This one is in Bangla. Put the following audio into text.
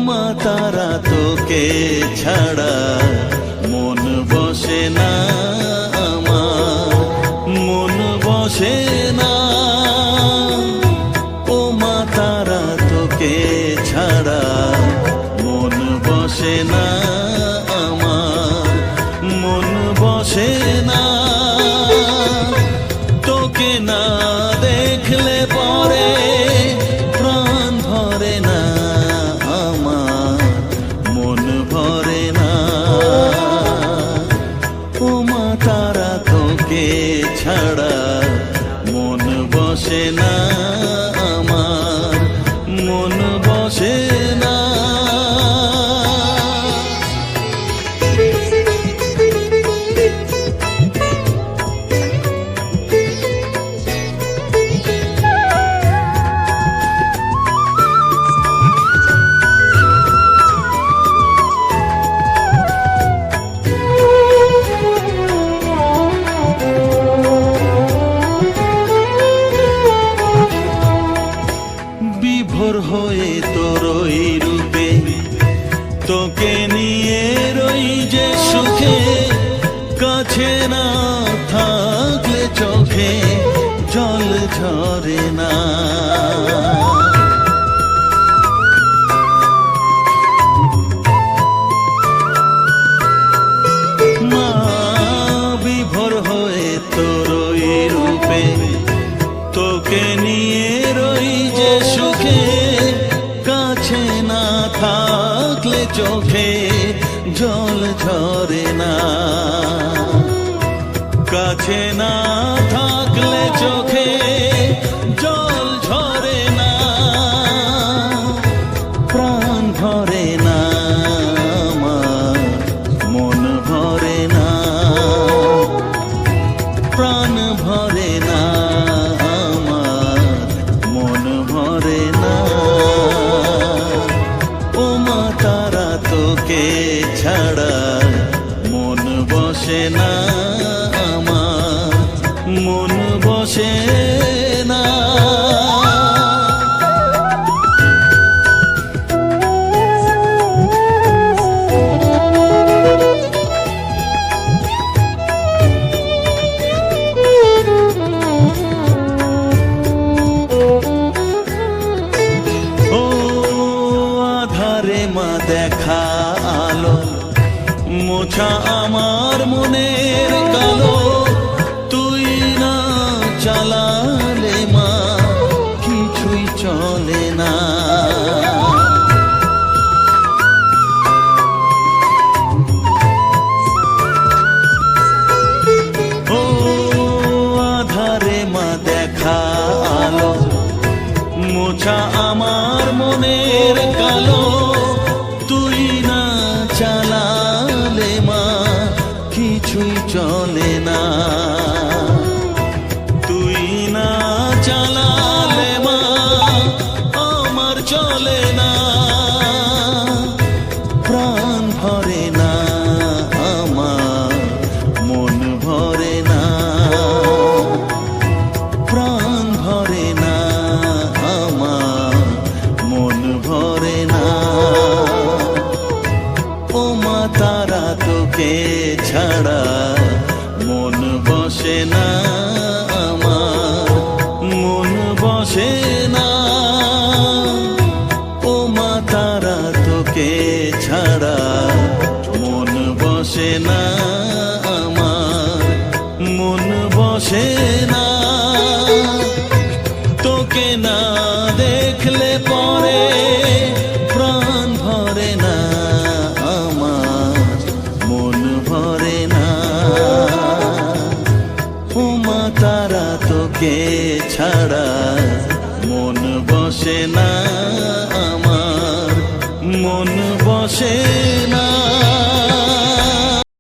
মা তারা তোকে ছাড়া মন বসে না আমার, মন বসে না। ও মা তারা তোকে ছাড়া মন বসে না আমার, মন বসে না। তোকে না দেখলে পরে প্রাণ ভরে না আমার, মন ভরে না। ও মা তারা তোকে ছাড়া মন বসে না আমার, মন বসে না। বিভোর হয়ে তোর ওই রূপে তোকে নিয়ে রই যে সুখে, কাছে না থাকলে চোখে জল ঝরে না। মা বিভোর হয়ে তোর ওই রূপে তোকে নিয়ে রই যে সুখে, কাছে না থাকলে চোখে জল ঝরে না। কাছে না থাকলে চোখে জল ঝরে না, প্রাণ ভরে না আমার, মন ভরে না, প্রাণ ভরে না আমার, মন ভরে না। ও মা তারা তোকে ছাড়া মন বসে না আমার, মন বসে না। মা দেখা আলো মোছা আমার মনের কালো, তুই না চালালে মা কিছুই চলে না। ও আধারে মা দেখা আলো মোছা আমার মনের কালো, তুই না চালালে মা কিছুই চলে না। তুই না চালালে মা আমার চলে না, প্রাণ ভরে না আমার, মন ভরে না, প্রাণ ভরে না আমার, মন ভরে না। ও মা তারা তোকে ছাড়া মন বসে না আমার, মন বসে না। ও মা তারা তোকে ছাড়া মন বসে না আমার, মন বসে না। তোকে না দেখলে পরে প্রাণ ভরে না আমার, মন ভরে না। ও মা তারা তোকে ছাড়া মন বসে না আমার, মন বসে না।